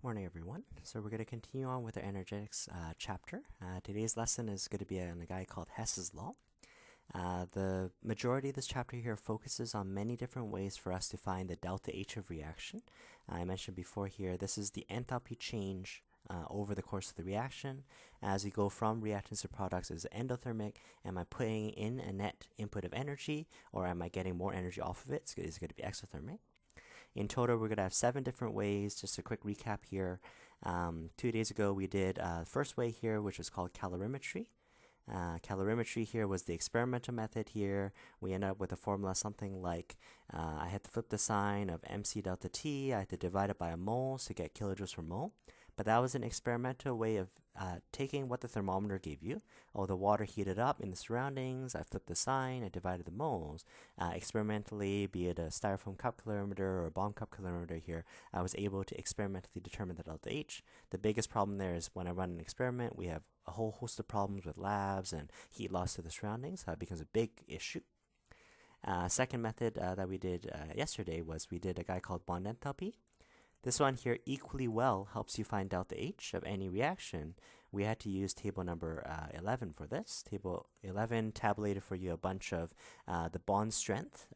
Morning, everyone. So we're going to continue on with our energetics chapter. Today's lesson is going to be on a guy called Hess's Law. The majority of this chapter here focuses on many different ways for us to find the delta H of reaction. I mentioned before here, this is the enthalpy change over the course of the reaction. As we go from reactants to products, is it endothermic? Am I putting in a net input of energy, or am I getting more energy off of it? Is it going to be exothermic? In total, we're going to have 7 different ways. Just a quick recap here. 2 days ago, we did the first way here, which was called calorimetry. Calorimetry here was the experimental method here. We end up with a formula something like I had to flip the sign of MC delta T. I had to divide it by a mole to get kilojoules per mole. But that was an experimental way of taking what the thermometer gave you. Oh, the water heated up in the surroundings. I flipped the sign. I divided the moles. Experimentally, be it a styrofoam cup calorimeter or a bomb cup calorimeter here, I was able to experimentally determine the delta H. The biggest problem there is when I run an experiment, we have a whole host of problems with labs and heat loss to the surroundings. That becomes a big issue. Second method that we did yesterday was we did a guy called bond enthalpy. This one here equally well helps you find delta H of any reaction. We had to use table number 11 for this. Table 11 tabulated for you a bunch of the bond strength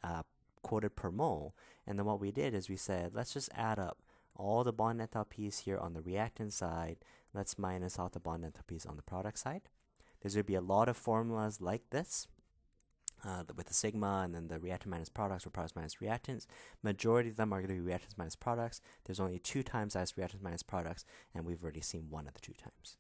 quoted per mole. And then what we did is we said, let's just add up all the bond enthalpies here on the reactant side. Let's minus out the bond enthalpies on the product side. There's going to be a lot of formulas like this. With the sigma and then the reactant minus products or products minus reactants. Majority of them are going to be reactants minus products. There's only 2 times as reactants minus products, and we've already seen 1 of the 2 times.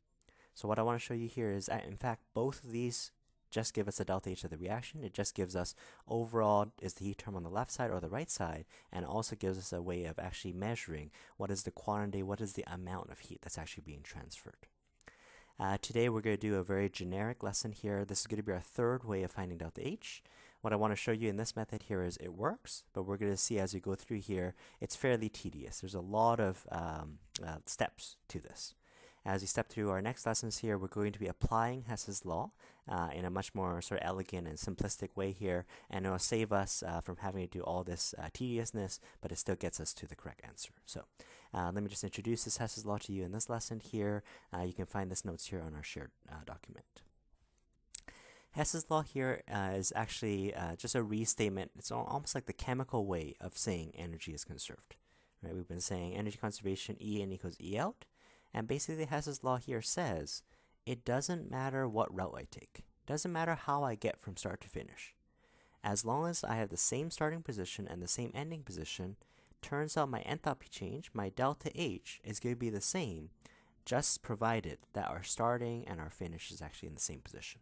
So what I want to show you here is that, in fact, both of these just give us a delta H of the reaction. It just gives us overall is the heat term on the left side or the right side, and also gives us a way of actually measuring what is the quantity, what is the amount of heat that's actually being transferred. Today we're going to do a very generic lesson here. This is going to be our third way of finding delta H. What I want to show you in this method here is it works, but we're going to see as we go through here, it's fairly tedious. There's a lot of steps to this. As we step through our next lessons here, we're going to be applying Hess's Law in a much more sort of elegant and simplistic way here, and it'll save us from having to do all this tediousness, but it still gets us to the correct answer. So let me just introduce this Hess's Law to you in this lesson here. You can find this notes here on our shared document. Hess's Law here is actually just a restatement. It's almost like the chemical way of saying energy is conserved. Right? We've been saying energy conservation, E in equals E out. And basically Hess's Law here says it doesn't matter what route I take. It doesn't matter how I get from start to finish. As long as I have the same starting position and the same ending position, turns out my enthalpy change, my delta H, is going to be the same, just provided that our starting and our finish is actually in the same position.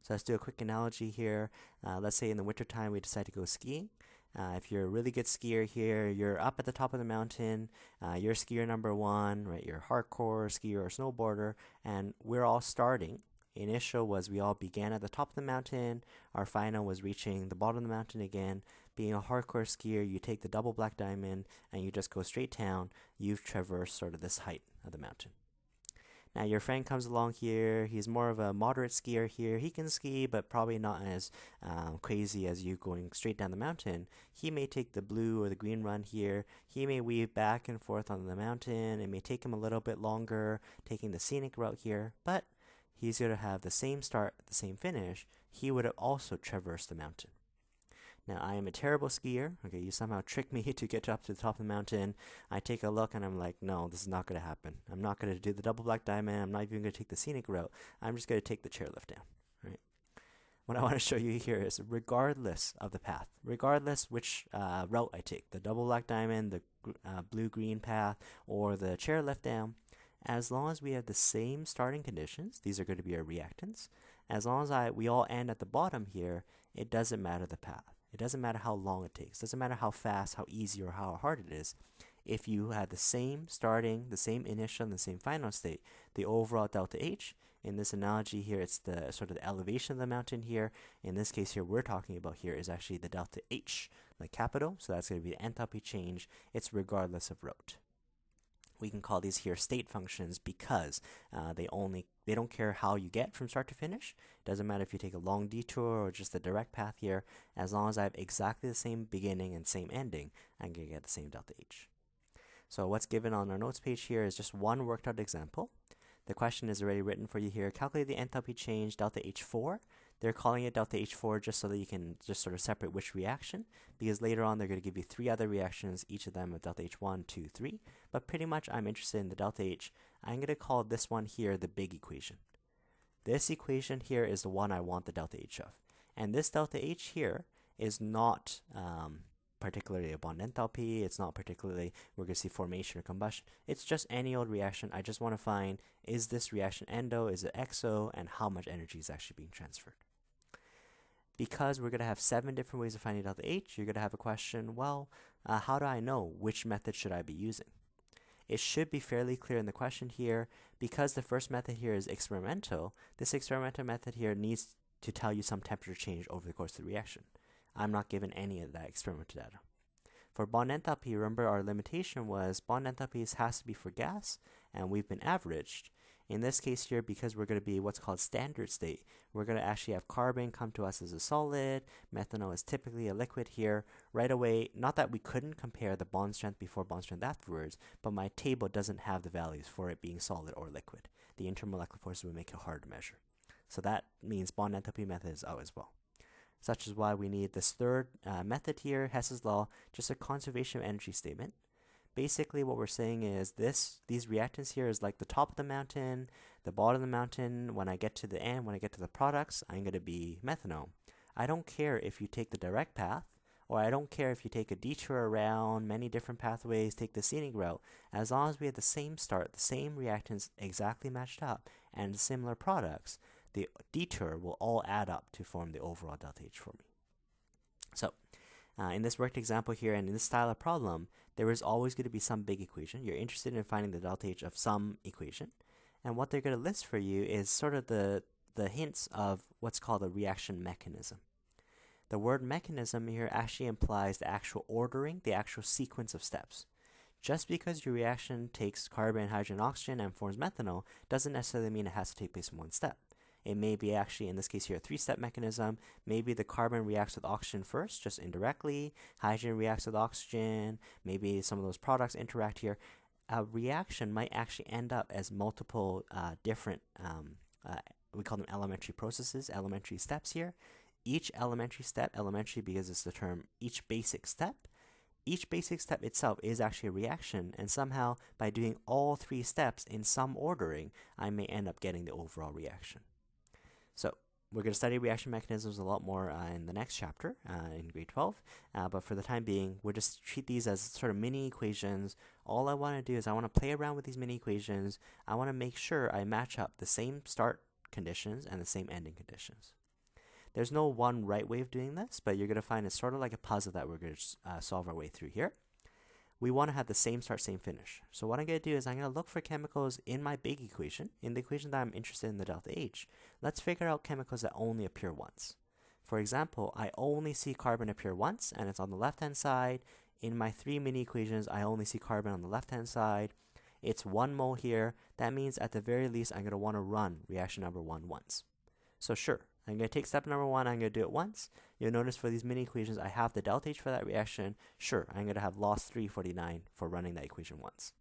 So let's do a quick analogy here. Let's say in the wintertime we decide to go skiing. If you're a really good skier here, you're up at the top of the mountain, you're skier number 1, right? You're a hardcore skier or snowboarder, and we're all starting. Initial was we all began at the top of the mountain. Our final was reaching the bottom of the mountain again. Being a hardcore skier, you take the double black diamond and you just go straight down. You've traversed sort of this height of the mountain. Now your friend comes along here, he's more of a moderate skier here. He can ski, but probably not as crazy as you going straight down the mountain. He may take the blue or the green run here. He may weave back and forth on the mountain. It may take him a little bit longer, taking the scenic route here, but he's going to have the same start, the same finish. He would have also traversed the mountain. Now, I am a terrible skier. Okay, you somehow trick me to get up to the top of the mountain. I take a look and I'm like, no, this is not going to happen. I'm not going to do the double black diamond. I'm not even going to take the scenic route. I'm just going to take the chairlift down, right? What I want to show you here is regardless of the path, regardless which route I take, the double black diamond, the blue-green path, or the chairlift down, as long as we have the same starting conditions, these are going to be our reactants, as long as we all end at the bottom here, it doesn't matter the path. It doesn't matter how long it takes. It doesn't matter how fast, how easy, or how hard it is. If you had the same starting, the same initial, and the same final state, the overall delta H, in this analogy here, it's the sort of the elevation of the mountain here. In this case here, we're talking about here is actually the delta H, like capital. So that's going to be the enthalpy change. It's regardless of route. We can call these here state functions because they don't care how you get from start to finish. It doesn't matter if you take a long detour or just a direct path here. As long as I have exactly the same beginning and same ending, I'm going to get the same delta H. So what's given on our notes page here is just one worked out example. The question is already written for you here. Calculate the enthalpy change delta H4. They're calling it delta H4 just so that you can just sort of separate which reaction, because later on they're going to give you 3 other reactions, each of them with delta H1, 2, 3. But pretty much I'm interested in the delta H. I'm going to call this one here the big equation. This equation here is the one I want the delta H of. And this delta H here is not particularly a bond enthalpy. It's not particularly we're going to see formation or combustion. It's just any old reaction. I just want to find, is this reaction endo, is it exo, and how much energy is actually being transferred. Because we're going to have 7 different ways of finding delta H, you're going to have a question, well, how do I know which method should I be using? It should be fairly clear in the question here. Because the first method here is experimental, this experimental method here needs to tell you some temperature change over the course of the reaction. I'm not given any of that experimental data. For bond enthalpy, remember our limitation was bond enthalpies has to be for gas, and we've been averaged. In this case here, because we're going to be what's called standard state, we're going to actually have carbon come to us as a solid. Methanol is typically a liquid here. Right away, not that we couldn't compare the bond strength before, bond strength afterwards, but my table doesn't have the values for it being solid or liquid. The intermolecular forces would make it hard to measure. So that means bond enthalpy method is out as well. Such is why we need this third method here, Hess's Law, just a conservation of energy statement. Basically what we're saying is these reactants here is like the top of the mountain, the bottom of the mountain. When I get to the end, when I get to the products, I'm going to be methanol. I don't care if you take the direct path, or I don't care if you take a detour around many different pathways, take the scenic route. As long as we have the same start, the same reactants exactly matched up, and similar products, the detour will all add up to form the overall delta H for me. So in this worked example here and in this style of problem, there is always going to be some big equation. You're interested in finding the delta H of some equation. And what they're going to list for you is sort of the hints of what's called a reaction mechanism. The word mechanism here actually implies the actual ordering, the actual sequence of steps. Just because your reaction takes carbon, hydrogen, oxygen and forms methanol doesn't necessarily mean it has to take place in one step. It may be actually, in this case here, a 3-step mechanism. Maybe the carbon reacts with oxygen first, just indirectly. Hydrogen reacts with oxygen. Maybe some of those products interact here. A reaction might actually end up as multiple different, we call them elementary processes, elementary steps here. Each elementary step, elementary because it's the term each basic step itself is actually a reaction, and somehow by doing all 3 steps in some ordering, I may end up getting the overall reaction. So we're going to study reaction mechanisms a lot more in the next chapter in grade 12, but for the time being, we'll just treat these as sort of mini equations. All I want to do is I want to play around with these mini equations. I want to make sure I match up the same start conditions and the same ending conditions. There's no one right way of doing this, but you're going to find it's sort of like a puzzle that we're going to solve our way through here. We want to have the same start, same finish. So what I'm going to do is I'm going to look for chemicals in my big equation, in the equation that I'm interested in, the delta H. Let's figure out chemicals that only appear once. For example, I only see carbon appear once, and it's on the left-hand side. In my 3 mini equations, I only see carbon on the left-hand side. It's 1 mole here. That means at the very least, I'm going to want to run reaction number 1 once. So sure, I'm going to take step number 1, I'm going to do it once. You'll notice for these mini equations, I have the delta H for that reaction. Sure, I'm going to have loss 349 for running that equation once.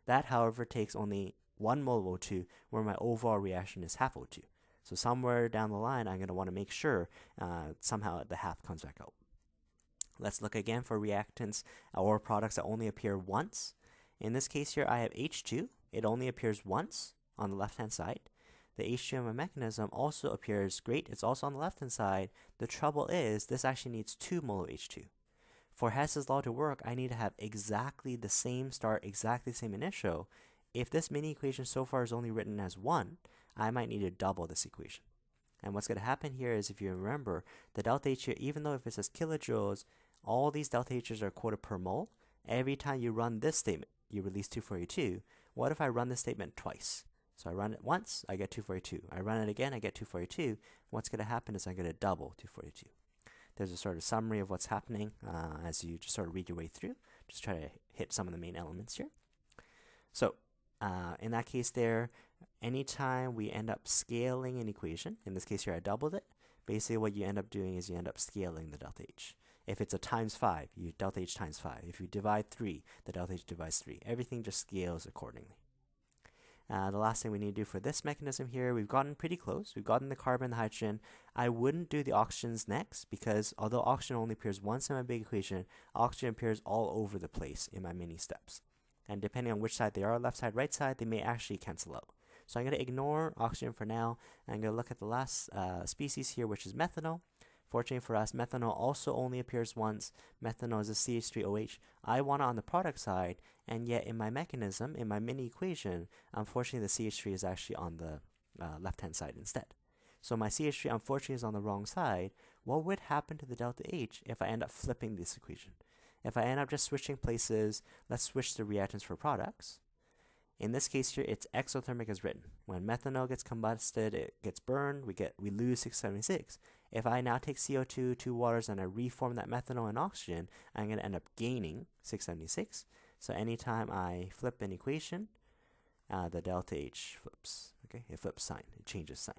That, however, takes only 1 mole of O2, where my overall reaction is half O2. So somewhere down the line, I'm going to want to make sure somehow the half comes back out. Let's look again for reactants or products that only appear once. In this case here, I have H2. It only appears once on the left-hand side. The H2 in my mechanism also appears great. It's also on the left-hand side. The trouble is this actually needs 2 mole of H2. For Hess's law to work, I need to have exactly the same start, exactly the same initial. If this mini equation so far is only written as 1, I might need to double this equation. And what's going to happen here is, if you remember, the delta H here, even though if it says kilojoules, all these delta H's are quoted per mole. Every time you run this statement, you release 242. What if I run this statement twice? So I run it once, I get 242. I run it again, I get 242. What's going to happen is I'm going to double 242. There's a sort of summary of what's happening as you just sort of read your way through. Just try to hit some of the main elements here. So in that case there, anytime we end up scaling an equation, in this case here I doubled it, basically what you end up doing is you end up scaling the delta H. If it's a times 5, you delta H times 5. If you divide 3, the delta H divides 3. Everything just scales accordingly. The last thing we need to do for this mechanism here, we've gotten pretty close. We've gotten the carbon, the hydrogen. I wouldn't do the oxygens next because although oxygen only appears once in my big equation, oxygen appears all over the place in my mini steps. And depending on which side they are, left side, right side, they may actually cancel out. So I'm going to ignore oxygen for now. I'm going to look at the last species here, which is methanol. Fortunately for us, methanol also only appears once. Methanol is a CH3OH. I want it on the product side, and yet in my mechanism, in my mini equation, unfortunately the CH3 is actually on the left-hand side instead. So my CH3 unfortunately is on the wrong side. What would happen to the delta H if I end up flipping this equation? If I end up just switching places, let's switch the reactants for products. In this case here, it's exothermic as written. When methanol gets combusted, it gets burned, we lose 676. If I now take CO2, 2 waters, and I reform that methanol and oxygen, I'm going to end up gaining 676. So anytime I flip an equation, the delta H flips. Okay, it flips sign, it changes sign.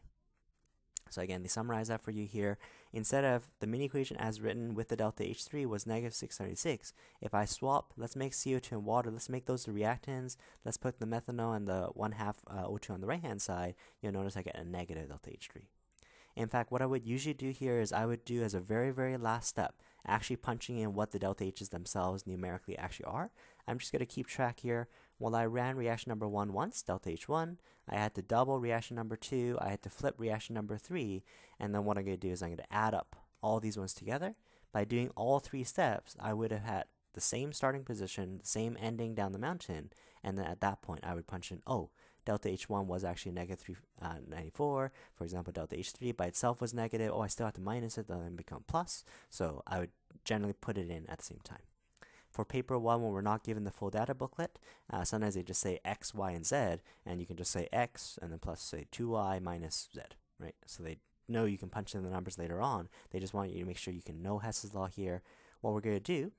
So again, they summarize that for you here. Instead of the mini equation as written with the delta H3 was negative 676, if I swap, let's make CO2 and water, let's make those the reactants, let's put the methanol and the 1/2 O2 on the right hand side, you'll notice I get a negative delta H3. In fact, what I would usually do here is I would do as a very, very last step, actually punching in what the delta H's themselves numerically actually are. I'm just going to keep track here. While I ran reaction number 1 once, delta H1, I had to double reaction number 2, I had to flip reaction number 3, and then what I'm going to do is I'm going to add up all these ones together. By doing all 3 steps, I would have had the same starting position, the same ending down the mountain, and then at that point I would punch in, oh, delta H1 was actually negative 394. For example, delta H3 by itself was negative. Oh, I still have to minus it, then become plus. So I would generally put it in at the same time. For paper 1, when we're not given the full data booklet, sometimes they just say X, Y, and Z, and you can just say X and then plus say 2Y minus Z, right? So they know you can punch in the numbers later on. They just want you to make sure you can know Hess's law here. What we're going to do,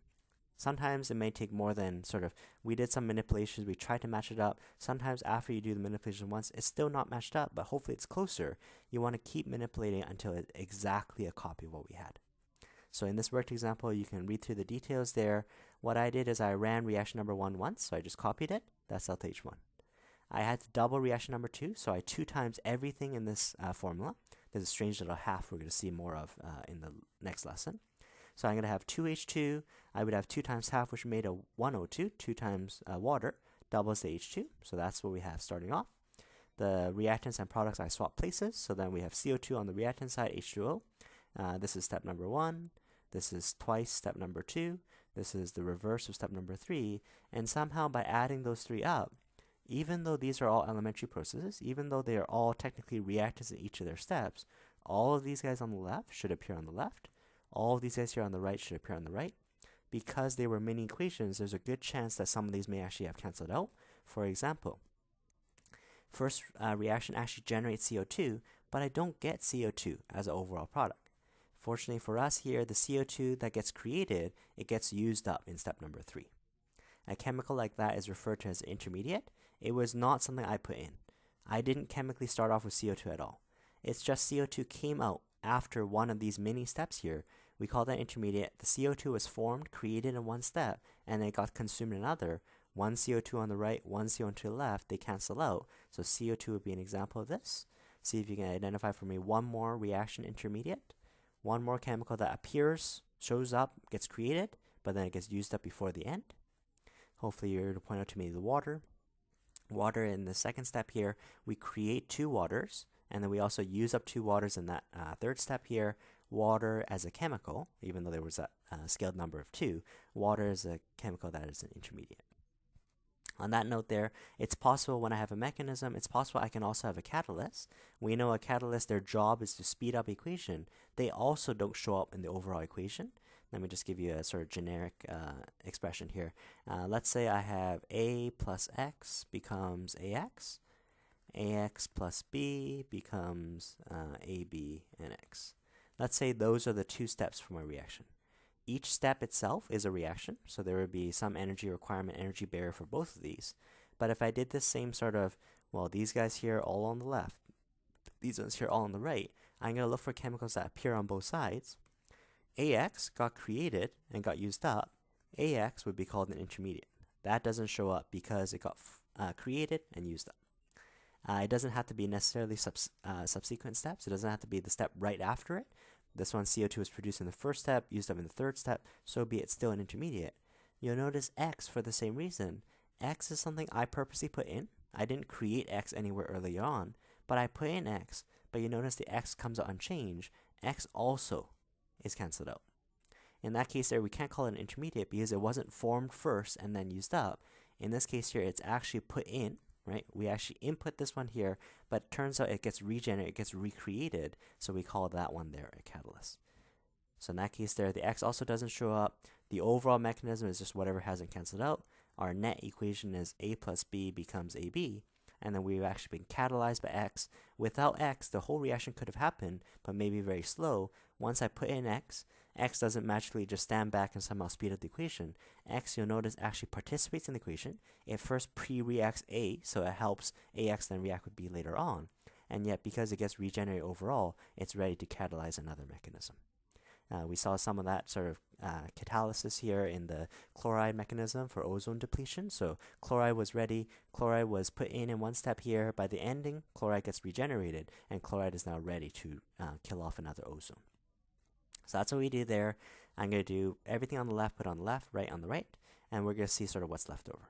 sometimes it may take more than we did some manipulations, we tried to match it up. Sometimes after you do the manipulation once, it's still not matched up, but hopefully it's closer. You want to keep manipulating until it's exactly a copy of what we had. So in this worked example, you can read through the details there. What I did is I ran reaction number 1 once, so I just copied it. That's delta H1. I had to double reaction number 2, so I 2 times everything in this formula. There's a strange little half we're going to see more of in the next lesson. So I'm going to have 2H2. I would have 2 times half, which made a 1O2. 2 times water doubles the H2. So that's what we have starting off. The reactants and products, I swap places. So then we have CO2 on the reactant side, H2O. This is step number 1. This is twice step number 2. This is the reverse of step number 3. And somehow by adding those 3 up, even though these are all elementary processes, even though they are all technically reactants in each of their steps, all of these guys on the left should appear on the left. All of these guys here on the right should appear on the right. Because they were mini equations, there's a good chance that some of these may actually have canceled out. For example, first reaction actually generates CO2, but I don't get CO2 as an overall product. Fortunately for us here, the CO2 that gets created, it gets used up in step number 3. A chemical like that is referred to as an intermediate. It was not something I put in. I didn't chemically start off with CO2 at all. It's just CO2 came out after one of these mini steps here. We call that intermediate. The CO2 was formed, created in one step, and it got consumed in another. One CO2 on the right, one CO2 to the left, they cancel out. So CO2 would be an example of this. See if you can identify for me one more reaction intermediate. One more chemical that appears, shows up, gets created, but then it gets used up before the end. Hopefully you're able to point out to me the water. Water in the second step here, we create 2 waters, and then we also use up 2 waters in that third step here. Water as a chemical, even though there was a scaled number of 2, water is a chemical that is an intermediate. On that note there, it's possible when I have a mechanism, it's possible I can also have a catalyst. We know a catalyst, their job is to speed up equation. They also don't show up in the overall equation. Let me just give you a sort of generic expression here. Let's say I have A plus X becomes AX. AX plus B becomes AB and X. Let's say those are the 2 steps for my reaction. Each step itself is a reaction, so there would be some energy requirement, energy barrier for both of these. But if I did this same sort of, well, these guys here all on the left, these ones here all on the right, I'm going to look for chemicals that appear on both sides. AX got created and got used up, AX would be called an intermediate. That doesn't show up because it got created and used up. It doesn't have to be necessarily subsequent steps. It doesn't have to be the step right after it. This one, CO2 was produced in the first step, used up in the third step, so be it still an intermediate. You'll notice X for the same reason. X is something I purposely put in. I didn't create X anywhere early on, but I put in X. But you notice the X comes out unchanged. X also is cancelled out. In that case there, we can't call it an intermediate because it wasn't formed first and then used up. In this case here, it's actually put in, right? We actually input this one here, but it turns out it gets regenerated, it gets recreated, so we call that one there a catalyst. So in that case there, the X also doesn't show up. The overall mechanism is just whatever hasn't cancelled out. Our net equation is A plus B becomes AB, and then we've actually been catalyzed by X. Without X, the whole reaction could have happened, but maybe very slow. Once I put in X, X doesn't magically just stand back and somehow speed up the equation. X, you'll notice, actually participates in the equation. It first pre-reacts A, so it helps AX then react with B later on. And yet, because it gets regenerated overall, it's ready to catalyze another mechanism. We saw some of that sort of catalysis here in the chloride mechanism for ozone depletion. So chloride was ready, chloride was put in one step here. By the ending, chloride gets regenerated, and chloride is now ready to kill off another ozone. So that's what we do there. I'm going to do everything on the left, put on the left, right on the right, and we're going to see sort of what's left over.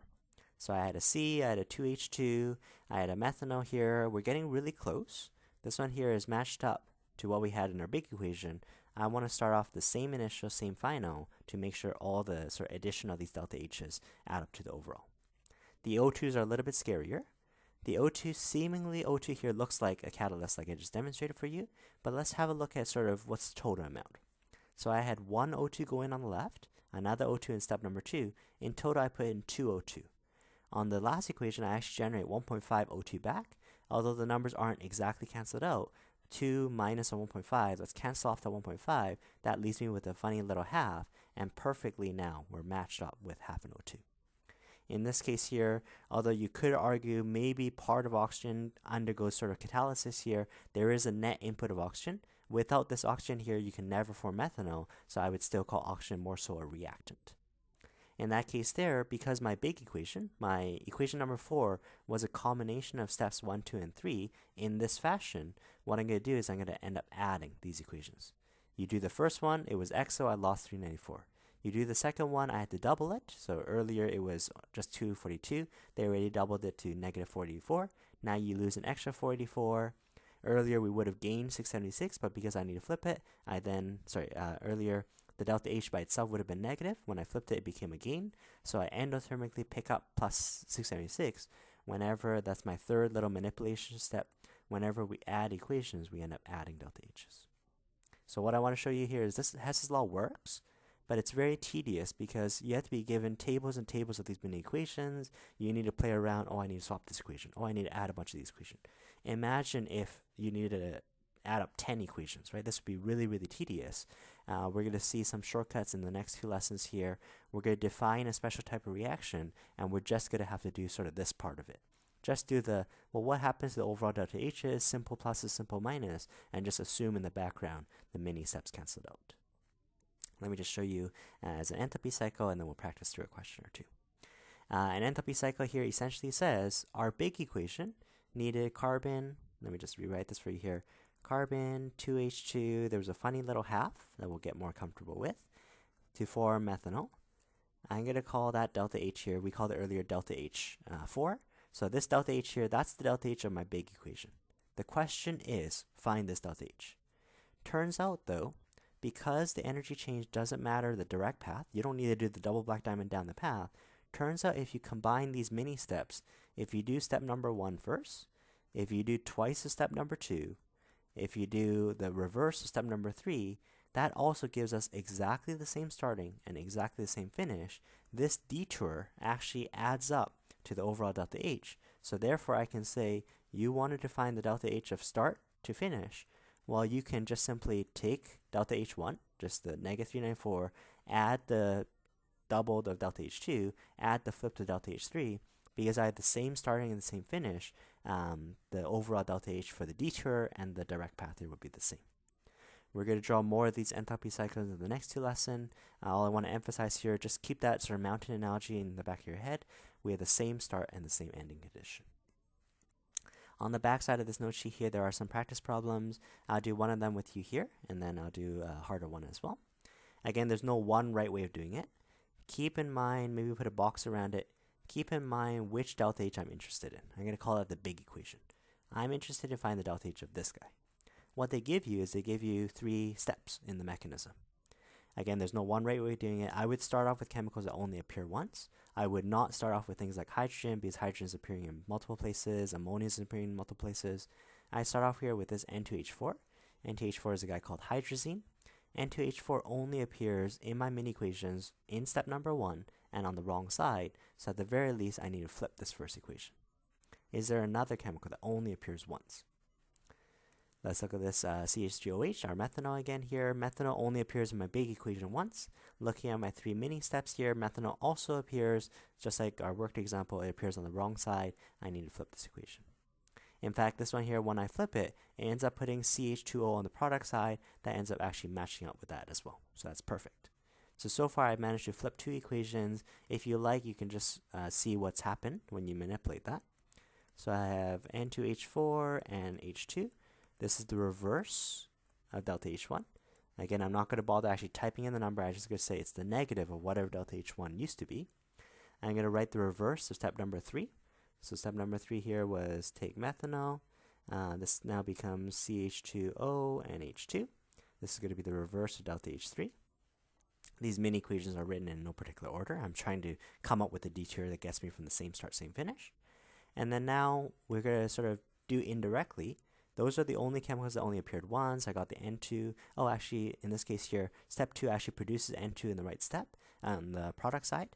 So I had a C, I had a 2H2, I had a methanol here. We're getting really close. This one here is matched up to what we had in our big equation. I want to start off the same initial, same final to make sure all the sort of addition of these delta H's add up to the overall. The O2s are a little bit scarier. The O2, seemingly O2 here looks like a catalyst like I just demonstrated for you, but let's have a look at sort of what's the total amount. So I had one O2 go in on the left, another O2 in step number 2. In total, I put in 2 O2. On the last equation, I actually generate 1.5 O2 back, although the numbers aren't exactly cancelled out. 2 minus a 1.5, let's cancel off the 1.5. That leaves me with a funny little half, and perfectly now we're matched up with half an O2. In this case here, although you could argue maybe part of oxygen undergoes sort of catalysis here, there is a net input of oxygen. Without this oxygen here, you can never form methanol, so I would still call oxygen more so a reactant. In that case there, because my big equation, my equation number 4, was a combination of steps 1, 2, and 3 in this fashion, what I'm going to do is I'm going to end up adding these equations. You do the first one, it was X, so I lost 394. You do the second one, I had to double it. So earlier it was just 242. They already doubled it to negative 484. Now you lose an extra 484. Earlier we would have gained 676, but because I need to flip it, earlier the delta H by itself would have been negative. When I flipped it, it became a gain. So I endothermically pick up plus 676. Whenever, that's my third little manipulation step, whenever we add equations, we end up adding delta H's. So what I want to show you here is this Hess's law works, but it's very tedious because you have to be given tables and tables of these many equations. You need to play around. Oh, I need to swap this equation. Oh, I need to add a bunch of these equations. Imagine if you needed to add up 10 equations, right? This would be really, really tedious. We're going to see some shortcuts in the next few lessons here. We're going to define a special type of reaction, and we're just going to have to do sort of this part of it. Just do the, well, what happens to the overall delta H's, simple pluses, simple minus, and just assume in the background the many steps canceled out. Let me just show you as an enthalpy cycle, and then we'll practice through a question or two. An enthalpy cycle here essentially says our big equation needed carbon, let me just rewrite this for you here, carbon, 2H2, there was a funny little half that we'll get more comfortable with, to form methanol. I'm going to call that delta H here, we called it earlier delta H4. So this delta H here, that's the delta H of my big equation. The question is, find this delta H. Turns out though, because the energy change doesn't matter the direct path, you don't need to do the double black diamond down the path. Turns out if you combine these mini steps, if you do step number 1 first, if you do twice of step number 2, if you do the reverse of step number 3, that also gives us exactly the same starting and exactly the same finish. This detour actually adds up to the overall delta H. So therefore I can say you wanted to find the delta H of start to finish. Well, you can just simply take delta H1, just the negative 394, add the doubled of delta H2, add the flip to delta H3, because I have the same starting and the same finish, the overall delta H for the detour and the direct path here would be the same. We're going to draw more of these enthalpy cycles in the next two lessons. All I want to emphasize here, just keep that sort of mountain analogy in the back of your head. We have the same start and the same ending condition. On the back side of this note sheet here, there are some practice problems. I'll do one of them with you here, and then I'll do a harder one as well. Again, there's no one right way of doing it. Keep in mind, maybe put a box around it. Keep in mind which delta H I'm interested in. I'm going to call that the big equation. I'm interested in finding the delta H of this guy. What they give you is they give you 3 steps in the mechanism. Again, there's no one right way of doing it. I would start off with chemicals that only appear once. I would not start off with things like hydrogen because hydrogen is appearing in multiple places, ammonia is appearing in multiple places. I start off here with this N2H4. N2H4 is a guy called hydrazine. N2H4 only appears in my mini equations in step number 1 and on the wrong side, so at the very least I need to flip this first equation. Is there another chemical that only appears once? Let's look at this CH3OH, our methanol again here. Methanol only appears in my big equation once. Looking at my 3 mini steps here, methanol also appears, just like our worked example, it appears on the wrong side. I need to flip this equation. In fact, this one here, when I flip it, it ends up putting CH2O on the product side. That ends up actually matching up with that as well. So that's perfect. So far I've managed to flip 2 equations. If you like, you can just see what's happened when you manipulate that. So I have N2H4 and H2. This is the reverse of delta H1. Again, I'm not going to bother actually typing in the number. I'm just going to say it's the negative of whatever delta H1 used to be. I'm going to write the reverse of step number 3. So step number 3 here was take methanol. This now becomes CH2O and H2. This is going to be the reverse of delta H3. These mini equations are written in no particular order. I'm trying to come up with a detour that gets me from the same start, same finish. And then now we're going to sort of do indirectly. Those are the only chemicals that only appeared once. I got the N2. Oh, actually, in this case here, step 2 actually produces N2 in the right step on the product side.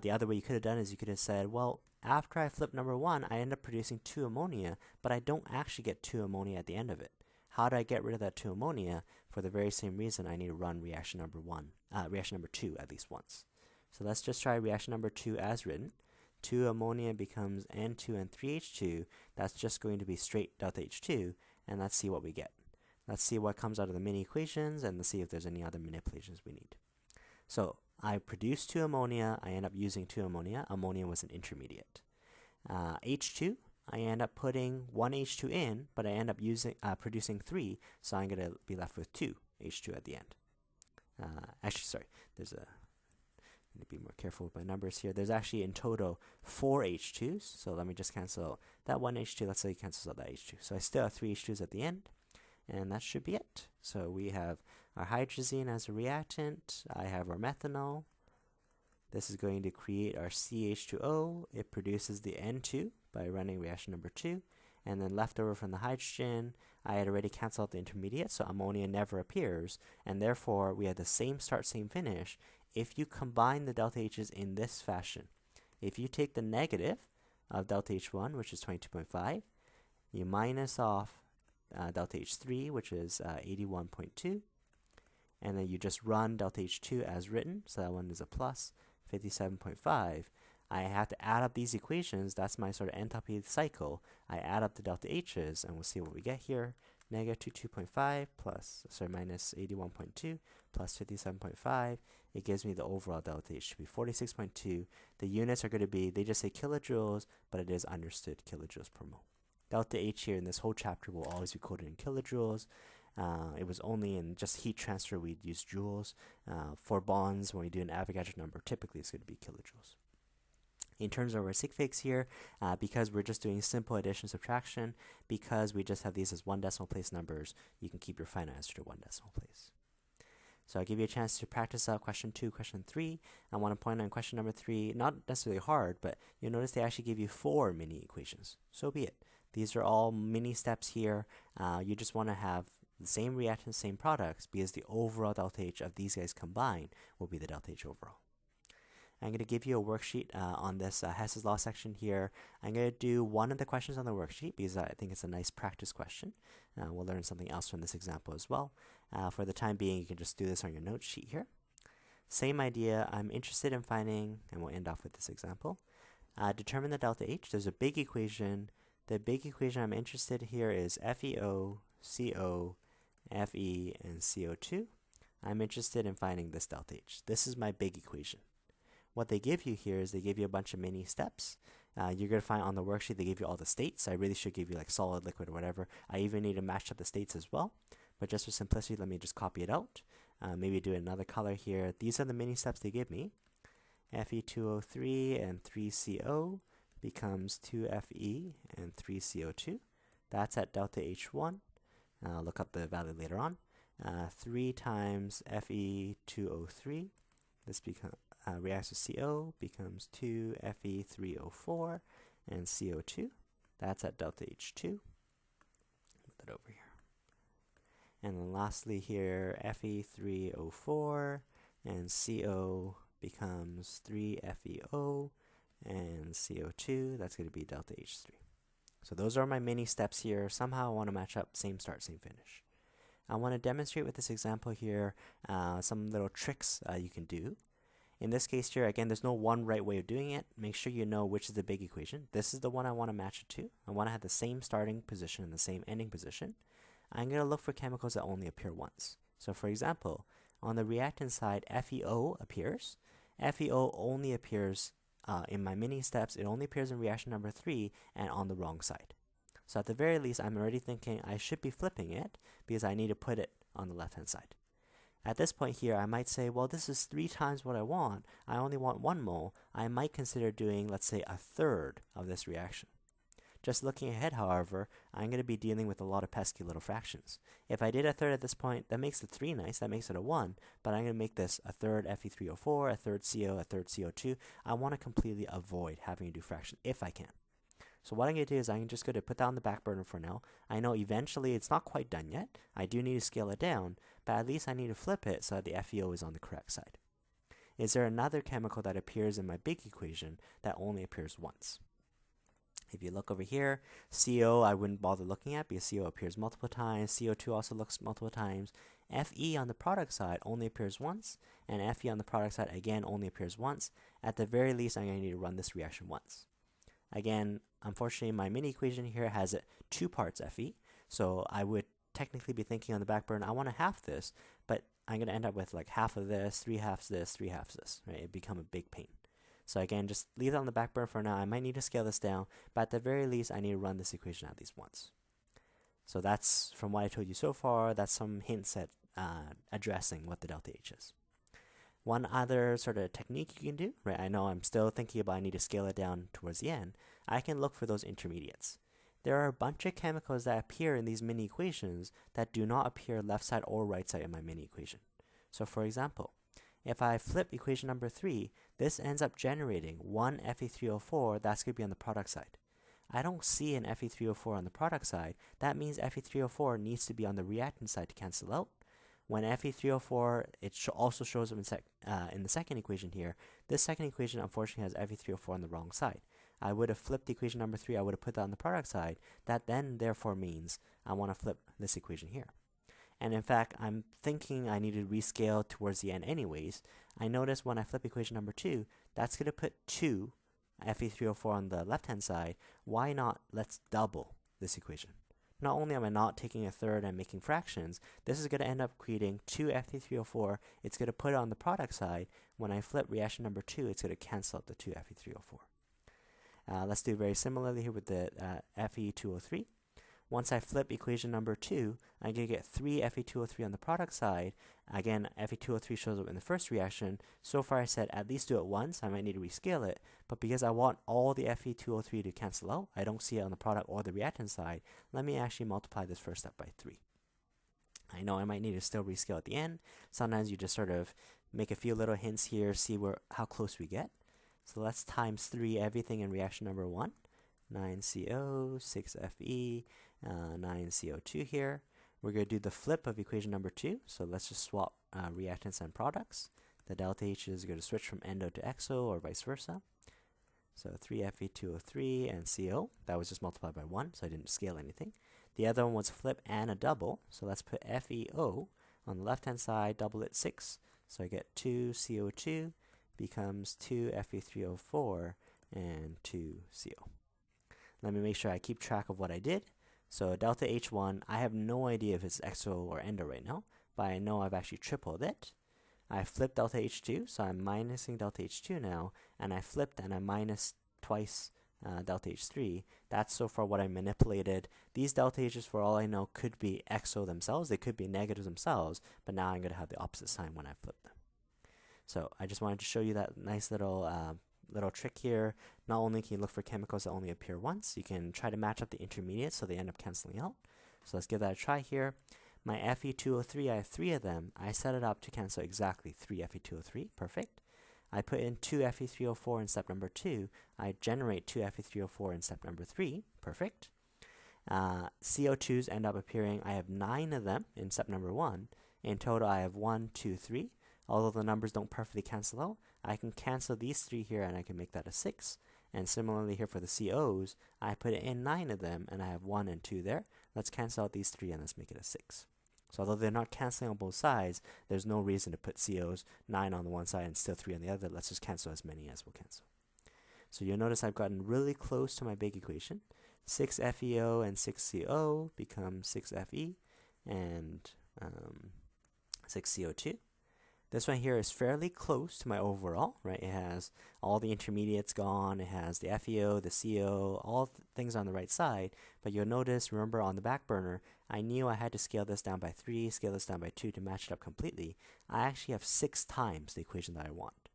The other way you could have done is you could have said, well, after I flip number 1, I end up producing 2 ammonia, but I don't actually get 2 ammonia at the end of it. How do I get rid of that 2 ammonia? For the very same reason, I need to run reaction number 2 at least once. So let's just try reaction number 2 as written. 2 ammonia becomes N2 and 3H2. That's just going to be straight delta H2, and let's see what we get. Let's see what comes out of the mini equations, and let's see if there's any other manipulations we need. So I produce 2 ammonia. I end up using 2 ammonia. Ammonia was an intermediate. H2, I end up putting 1 H2 in, but I end up producing 3, so I'm going to be left with 2 H2 at the end. Actually, sorry, there's a I need to be more careful with my numbers here. There's actually in total 4 H2s. So let me just cancel that 1 H2. Let's say it cancels out that H2. So I still have 3 H2s at the end. And that should be it. So we have our hydrazine as a reactant. I have our methanol. This is going to create our CH2O. It produces the N2 by running reaction number 2. And then left over from the hydrogen, I had already canceled out the intermediate, so ammonia never appears. And therefore, we have the same start, same finish. If you combine the delta H's in this fashion, if you take the negative of delta H1, which is 22.5, you minus off delta H3, which is 81.2, and then you just run delta H2 as written, so that one is a plus 57.5. I have to add up these equations. That's my sort of enthalpy cycle. I add up the delta H's, and we'll see what we get here. Negative 22.5 minus 81.2 plus 57.5. It gives me the overall delta H to be 46.2. The units are going to be, they just say kilojoules, but it is understood kilojoules per mole. Delta H here in this whole chapter will always be quoted in kilojoules. It was only in just heat transfer we'd use joules. For bonds, when we do an Avogadro number, typically it's going to be kilojoules. In terms of our sig figs here, because we're just doing simple addition subtraction, because we just have these as 1 decimal place numbers, you can keep your final answer to 1 decimal place. So I'll give you a chance to practice out question 2, question 3. I want to point on question number 3, not necessarily hard, but you'll notice they actually give you 4 mini equations. So be it. These are all mini steps here. You just want to have the same reactants, same products, because the overall delta H of these guys combined will be the delta H overall. I'm going to give you a worksheet on this Hess's Law section here. I'm going to do one of the questions on the worksheet because I think it's a nice practice question. We'll learn something else from this example as well. For the time being, you can just do this on your note sheet here. Same idea. I'm interested in finding, and we'll end off with this example. Determine the delta H. There's a big equation. The big equation I'm interested here is FeO, CO, Fe and CO2. I'm interested in finding this delta H. This is my big equation. What they give you here is they give you a bunch of mini steps. You're going to find on the worksheet they give you all the states. I really should give you like solid, liquid, or whatever. I even need to match up the states as well. But just for simplicity, let me just copy it out. Maybe do another color here. These are the mini steps they give me. Fe2O3 and 3CO becomes 2Fe and 3CO2. That's at delta H1. I'll look up the value later on. 3 times Fe2O3. This reacts with CO, becomes 2 Fe3O4 and CO2. That's at delta H2. Put that over here. And then lastly here, Fe3O4 and CO becomes 3FeO and CO2. That's going to be delta H3. So those are my mini steps here. Somehow I want to match up same start, same finish. I want to demonstrate with this example here some little tricks you can do. In this case here, again, there's no one right way of doing it. Make sure you know which is the big equation. This is the one I want to match it to. I want to have the same starting position and the same ending position. I'm going to look for chemicals that only appear once. So for example, on the reactant side, FeO appears. FeO only appears in my mini steps. It only appears in reaction number 3 and on the wrong side. So at the very least, I'm already thinking I should be flipping it because I need to put it on the left-hand side. At this point here, I might say, well, this is 3 times what I want. I only want 1 mole. I might consider doing, let's say, 1/3 of this reaction. Just looking ahead, however, I'm going to be dealing with a lot of pesky little fractions. If I did 1/3 at this point, that makes the 3 nice. That makes it a 1. But I'm going to make this 1/3 Fe3O4, 1/3 CO, 1/3 CO2. I want to completely avoid having to do fractions if I can. So what I'm going to do is I'm just going to put that on the back burner for now. I know eventually it's not quite done yet. I do need to scale it down, but at least I need to flip it so that the FeO is on the correct side. Is there another chemical that appears in my big equation that only appears once? If you look over here, CO I wouldn't bother looking at because CO appears multiple times. CO2 also looks multiple times. Fe on the product side only appears once, and Fe on the product side again only appears once. At the very least, I'm going to need to run this reaction once. Again, unfortunately, my mini equation here has 2 parts Fe, so I would technically be thinking on the back burner, I want to half this, but I'm going to end up with like half of this, 3/2 this, 3/2 this, right? It'd become a big pain. So again, just leave it on the back burner for now. I might need to scale this down, but at the very least, I need to run this equation at least once. So that's, from what I told you so far, that's some hints at addressing what the delta H is. One other sort of technique you can do, right? I know I'm still thinking about I need to scale it down towards the end. I can look for those intermediates. There are a bunch of chemicals that appear in these mini equations that do not appear left side or right side in my mini equation. So for example, if I flip equation number 3, this ends up generating 1 Fe3O4, that's going to be on the product side. I don't see an Fe3O4 on the product side. That means Fe3O4 needs to be on the reactant side to cancel out. When Fe3O4, it also shows up in the second equation here. This second equation unfortunately has Fe3O4 on the wrong side. I would have flipped equation number 3, I would have put that on the product side. That then therefore means I want to flip this equation here. And in fact, I'm thinking I need to rescale towards the end anyways. I notice when I flip equation number 2, that's going to put 2 Fe3O4 on the left-hand side. Why not let's double this equation? Not only am I not taking 1/3 and making fractions, this is going to end up creating 2 Fe3O4. It's going to put it on the product side. When I flip reaction number 2, it's going to cancel out the 2 Fe3O4. Let's do very similarly here with the Fe2O3. Once I flip equation number 2, I'm going to get 3 Fe2O3 on the product side. Again, Fe2O3 shows up in the first reaction. So far I said at least do it once. I might need to rescale it. But because I want all the Fe2O3 to cancel out, I don't see it on the product or the reactant side, let me actually multiply this first step by 3. I know I might need to still rescale at the end. Sometimes you just sort of make a few little hints here, see how close we get. So let's times 3 everything in reaction number 1. 9CO, 6Fe, 9CO2 here. We're going to do the flip of equation number 2. So let's just swap reactants and products. The delta H is going to switch from endo to exo or vice versa. So 3Fe2O3 and CO. That was just multiplied by 1, so I didn't scale anything. The other one was flip and a double. So let's put FeO on the left-hand side, double it 6. So I get 2 CO2 becomes 2 Fe3O4 and 2 CO. Let me make sure I keep track of what I did. So delta H1, I have no idea if it's exo or endo right now, but I know I've actually tripled it. I flipped delta H2, so I'm minusing delta H2 now, and I flipped and I minus twice delta H3. That's so far what I manipulated. These delta H's, for all I know, could be exo themselves. They could be negatives themselves, but now I'm going to have the opposite sign when I flip them. So I just wanted to show you that nice little trick here. Not only can you look for chemicals that only appear once, you can try to match up the intermediates so they end up canceling out. So let's give that a try here. My Fe2O3, I have 3 of them. I set it up to cancel exactly 3 Fe2O3. Perfect. I put in 2 Fe3O4 in step number 2. I generate 2 Fe3O4 in step number 3. Perfect. CO2s end up appearing. I have 9 of them in step number 1. In total, I have 1, 2, 3. Although the numbers don't perfectly cancel out, I can cancel these 3 here and I can make that a 6. And similarly here for the COs, I put in 9 of them and I have 1 and 2 there. Let's cancel out these 3 and let's make it a 6. So although they're not canceling on both sides, there's no reason to put COs 9 on the one side and still 3 on the other. Let's just cancel as many as we'll cancel. So you'll notice I've gotten really close to my big equation. 6 FeO and 6 CO become 6 Fe and 6 CO2. This one here is fairly close to my overall, right? It has all the intermediates gone. It has the FeO, the CO, all things on the right side. But you'll notice, remember on the back burner, I knew I had to scale this down by 3, scale this down by 2 to match it up completely. I actually have 6 times the equation that I want.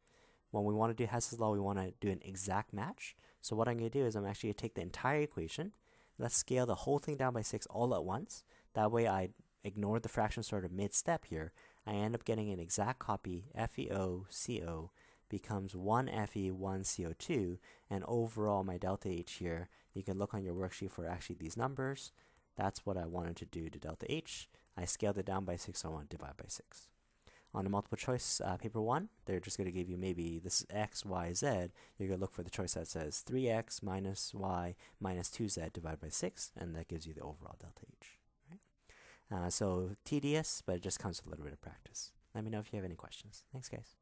When we want to do Hess's Law, we want to do an exact match. So what I'm going to do is I'm actually going to take the entire equation. Let's scale the whole thing down by 6 all at once. That way I ignore the fraction sort of mid-step here. I end up getting an exact copy. FeO, CO becomes 1 Fe, 1 CO2, and overall my delta H here, you can look on your worksheet for actually these numbers. That's what I wanted to do to delta H. I scaled it down by 6, so I want to divide by 6. On the multiple choice paper 1, they're just going to give you maybe this is x, y, z. You're going to look for the choice that says 3x minus y minus 2z divided by 6, and that gives you the overall delta H. So tedious, but it just comes with a little bit of practice. Let me know if you have any questions. Thanks, guys.